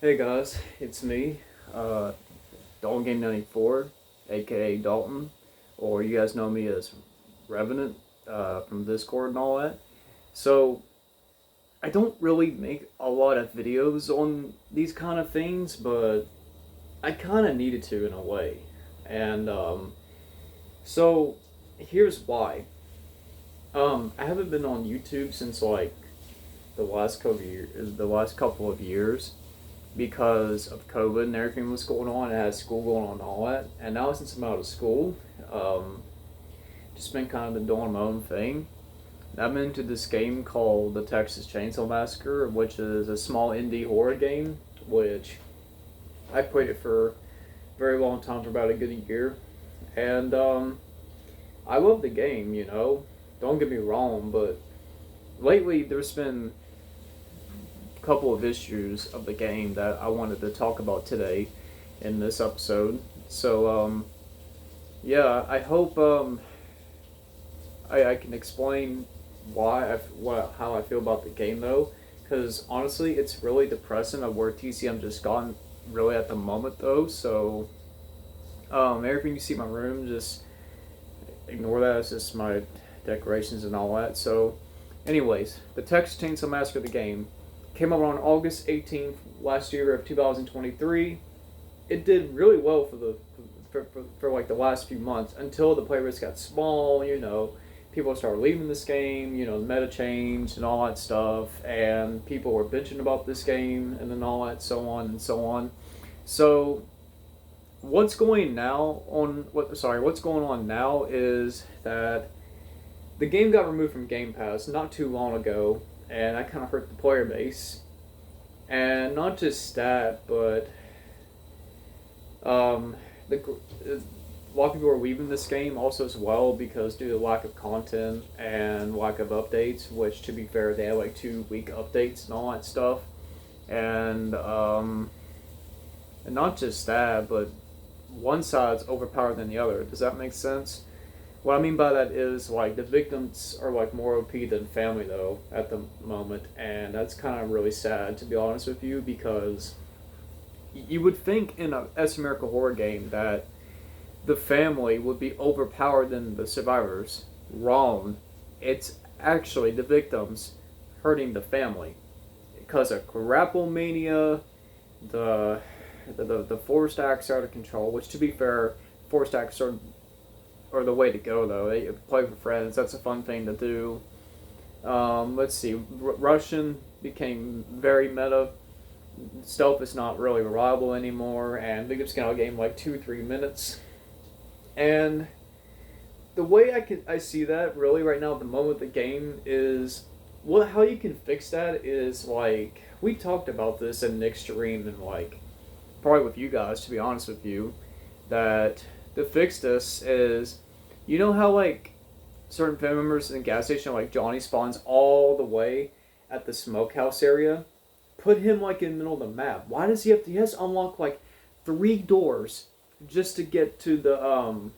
Hey guys, it's me, Dalton Game 94, aka Dalton, or you guys know me as Revenant from Discord and all that. So, I don't really make a lot of videos on these kind of things, but I kind of needed to in a way. And so, here's why. I haven't been on YouTube since like the last couple of years because of COVID and everything was going on. I had school going on and all that. And now since I'm out of school, um, just been kind of doing my own thing. I'm into this game called the Texas Chainsaw Massacre, which is a small indie horror game, which I played it for a very long time, for about a good year. And I love the game, you know. Don't get me wrong, but lately there's been couple of issues of the game that I wanted to talk about today in this episode. So, yeah, I hope I can explain how I feel about the game though, because honestly, it's really depressing of where TCM just gotten really at the moment though. So, everything you see in my room, just ignore that. It's just my decorations and all that. So, anyways, the Texas Chainsaw Massacre, the game, came out on August 18th last year of 2023. It did really well for like the last few months until the player base got small. You know, people started leaving this game. You know, the meta changed and all that stuff, and people were bitching about this game and then all that, so on and so on. So what's going on now is that the game got removed from Game Pass not too long ago, and that kind of hurt the player base. And not just that, but a lot of people are leaving this game also as well because due to lack of content and lack of updates, which to be fair, they have like 2 week updates and all that stuff. And not just that, but one side's overpowered than the other. Does that make sense? What I mean by that is, like, the victims are, like, more OP than family, though, at the moment. And that's kind of really sad, to be honest with you, because you would think in a S America horror game that the family would be overpowered than the survivors. Wrong. It's actually the victims hurting the family. Because of grapple mania, the forced acts out of control, which, to be fair, forced acts are the way to go, though. They play with friends. That's a fun thing to do. Let's see. Russian became very meta. Stealth is not really reliable anymore, and victims can outgame like 2-3 minutes. And the way I see that really right now at the moment of the game is, well, how you can fix that is, like, we talked about this in Nick's stream and, like, probably with you guys, to be honest with you, that to fix this is, you know how like certain family members in the gas station, like Johnny spawns all the way at the smokehouse area? Put him like in the middle of the map. Why does he has to unlock like 3 doors just to get to the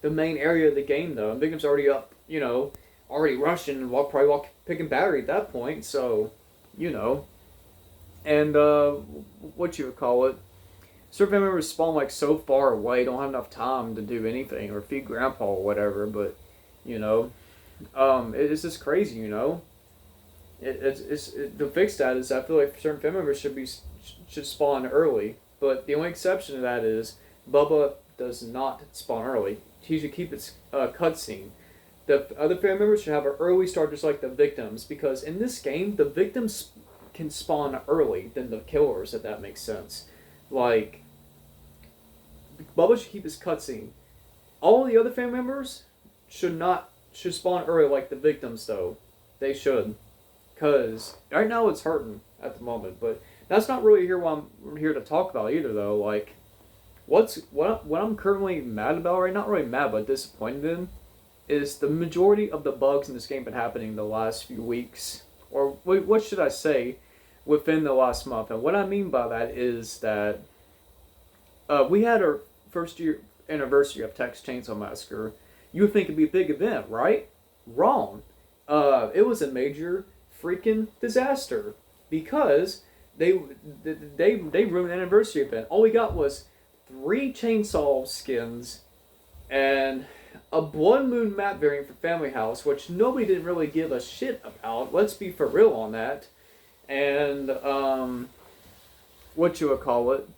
the main area of the game though? And Bigum's already up, you know, already rushing and probably picking battery at that point. So, you know, and certain family members spawn like so far away, don't have enough time to do anything or feed grandpa or whatever. But you know, it's just crazy. You know, to fix that is I feel like certain family members should spawn early. But the only exception to that is Bubba does not spawn early. He should keep its cutscene. The other family members should have an early start, just like the victims, because in this game the victims can spawn early than the killers, if that makes sense. Like, Bubba should keep his cutscene. All the other family members should spawn early like the victims, though. They should. Because right now it's hurting at the moment. But that's not really what I'm here to talk about either, though. Like, what I'm currently mad about right now, not really mad, but disappointed in, is the majority of the bugs in this game been happening the last few weeks. Or, what should I say? Within the last month. And what I mean by that is that we had our first year anniversary of Texas Chainsaw Massacre. You would think it'd be a big event, right? Wrong. It was a major freaking disaster because they they ruined an anniversary event. All we got was 3 chainsaw skins and a Blood Moon map variant for Family House, which nobody didn't really give a shit about. Let's be for real on that. And what you would call it?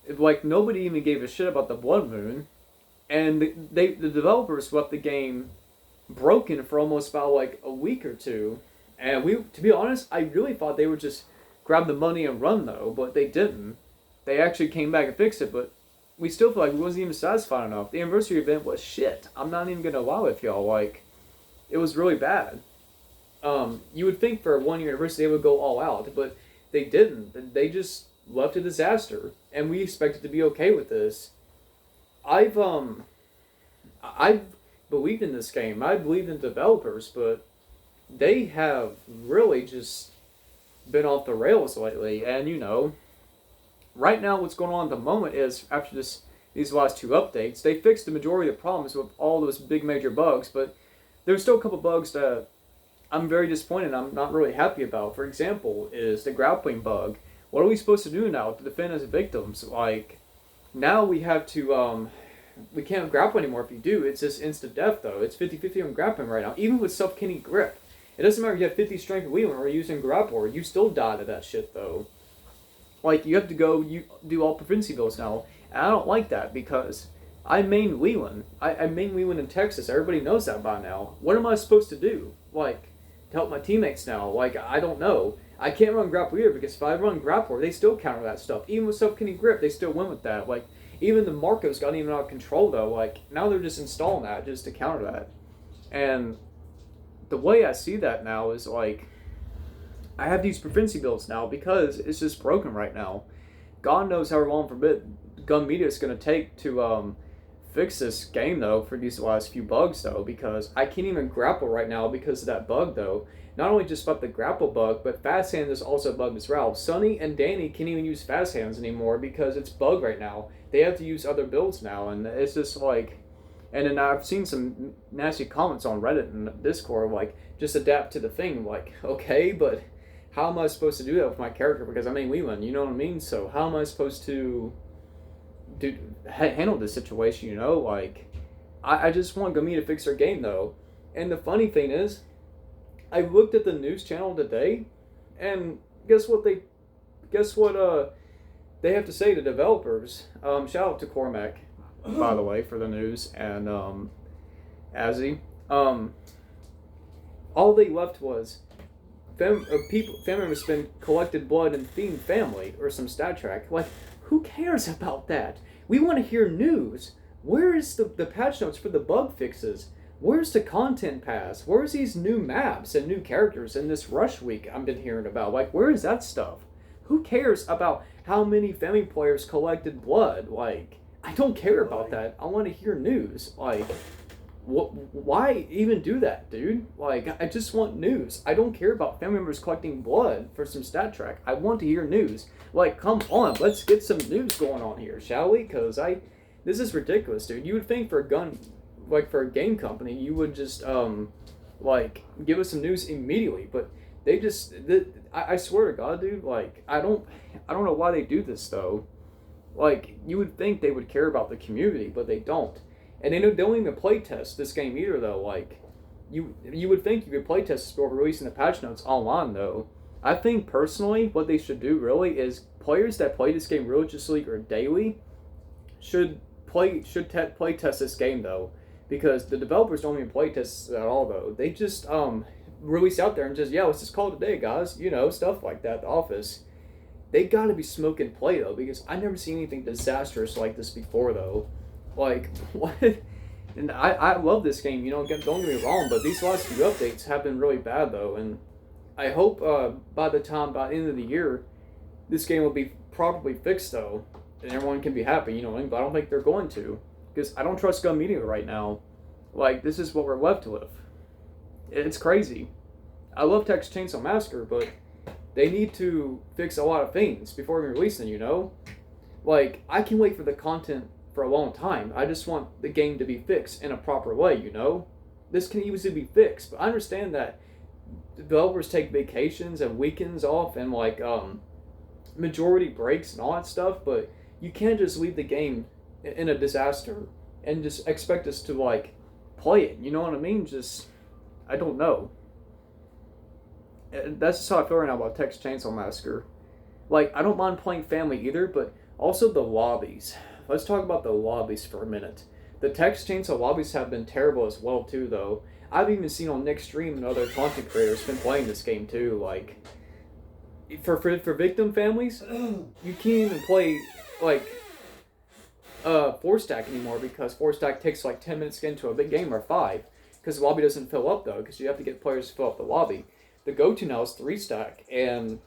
Like nobody even gave a shit about the Blood Moon, and the developers left the game broken for almost about like a week or two. And to be honest, I really thought they would just grab the money and run though, but they didn't. They actually came back and fixed it, but we still feel like we wasn't even satisfied enough. The anniversary event was shit. I'm not even gonna lie with y'all. Like, it was really bad. You would think for a 1 year anniversary they would go all out, but they didn't. They just left a disaster, and we expected to be okay with this. I've believed in this game. I believed in developers, but they have really just been off the rails lately. And right now what's going on at the moment is after these last 2 updates, they fixed the majority of the problems with all those big major bugs, but there's still a couple bugs that I'm very disappointed. I'm not really happy about. For example, is the grappling bug. What are we supposed to do now to defend as victims? Like, now we have to, we can't grapple anymore. If you do, it's just instant death, though. It's 50-50 on grappling right now, even with self-killing grip. It doesn't matter if you have 50 strength of wheeling or using grapple, you still die to that shit, though. Like, you have to you do all proficiency builds now, and I don't like that, because I main Leland. I main Leland in Texas. Everybody knows that by now. What am I supposed to do? Like, to help my teammates now? Like, I don't know. I can't run grapple either, because if I run grapple, they still counter that stuff. Even with self-killing grip, they still win with that. Like, even the Marcos got even out of control, though. Like, now they're just installing that just to counter that. And the way I see that now is, like, I have these proficiency builds now because it's just broken right now. God knows how long Gun Media is going to take to fix this game, though, for these last few bugs, though, because I can't even grapple right now because of that bug, though. Not only just about the grapple bug, but fast hands is also bugged as well. Sonny and Danny can't even use fast hands anymore because it's bugged right now. They have to use other builds now, and it's just like... And then I've seen some nasty comments on Reddit and Discord, like, just adapt to the thing. Like, okay, but how am I supposed to do that with my character? Because I mean Leland, you know what I mean? So how am I supposed to handle this situation, Like, I just want Gami to fix their game, though. And the funny thing is, I looked at the news channel today, and guess what they have to say to developers. Shout out to Cormac, by the way, for the news, and Azzy. All they left was family members spend collected blood and themed family, or some stat track. Like, who cares about that? We want to hear news. Where is the patch notes for the bug fixes? Where's the content pass? Where's these new maps and new characters in this rush week I've been hearing about? Like, where is that stuff? Who cares about how many family players collected blood? Like, I don't care about that. I want to hear news. Like, why even do that, dude? Like, I just want news. I don't care about family members collecting blood for some stat track. I want to hear news. Like, come on, let's get some news going on here, shall we? Because this is ridiculous, dude. You would think for a game company, you would just, like, give us some news immediately, but they just, I swear to God, dude, like, I don't know why they do this, though. Like, you would think they would care about the community, but they don't. And they don't even play test this game either, though. Like, you would think you could play test this before releasing the patch notes online, though. I think, personally, what they should do, really, is players that play this game religiously or daily should play test this game, though. Because the developers don't even play test at all, though. They just release out there and just, yeah, let's just call it a day, guys. Stuff like that, The Office. They gotta be smoke and play, though, because I've never seen anything disastrous like this before, though. Like, what? And I love this game, don't get me wrong, but these last few updates have been really bad, though, and I hope by the end of the year, this game will be properly fixed, though, and everyone can be happy, but I don't think they're going to, because I don't trust Gun Media right now. Like, this is what we're left with. It's crazy. I love Texas Chainsaw Massacre, but they need to fix a lot of things before we release them, Like, I can wait for the content for a long time. I just want the game to be fixed in a proper way, This can easily be fixed, but I understand that developers take vacations and weekends off and like majority breaks and all that stuff, but you can't just leave the game in a disaster and just expect us to like play it. You know what I mean? Just I don't know. And that's just how I feel right now about Texas Chainsaw Massacre. Like I don't mind playing family either, but also the lobbies. Let's talk about the lobbies for a minute. The Texas Chainsaw lobbies have been terrible as well too, though. I've even seen on Nick's stream and other content creators been playing this game too. Like for victim families, you can't even play like 4-stack anymore because 4-stack takes like 10 minutes to get into a big game or 5 because the lobby doesn't fill up though because you have to get players to fill up the lobby. The go-to now is 3-stack and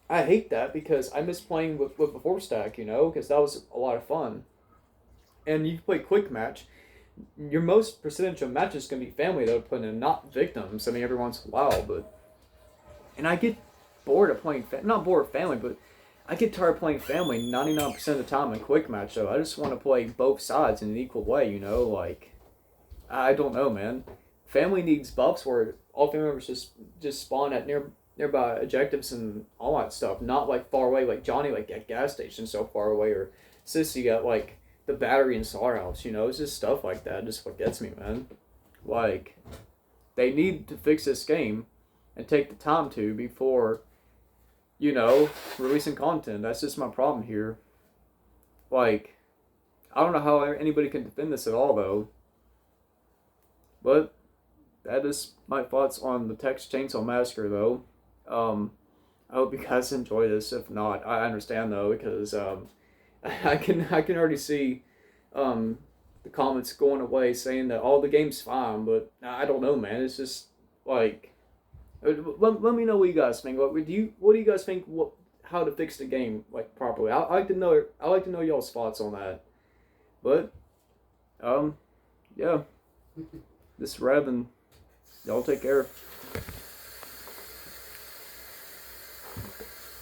I hate that because I miss playing with the 4-stack, you know, because that was a lot of fun. And you can play quick match. Your most percentage of matches can be family though, put in not victims. I mean, every once in a while, but and I get bored of playing. Not bored of family, but I get tired of playing family 99% of the time in quick match. Though I just want to play both sides in an equal way. You know, like I don't know, man. Family needs buffs where all family members just spawn at nearby objectives and all that stuff. Not like far away, like Johnny, like at gas station so far away, or Sissy at like the battery and slaughterhouse. You know, it's just stuff like that. Just what gets me, man. Like they need to fix this game and take the time to before, you know, releasing content. That's just my problem here. Like, I don't know how anybody can defend this at all, though. But that is my thoughts on the Texas Chainsaw Massacre, though. I hope you guys enjoy this. If not, I understand though because I can already see the comments going away saying that all the game's fine, but I don't know, man. It's just like let me know what you guys think. What do you guys think? How to fix the game like properly? I like to know. I like to know y'all's thoughts on that. But yeah, this is Rev, and y'all take care.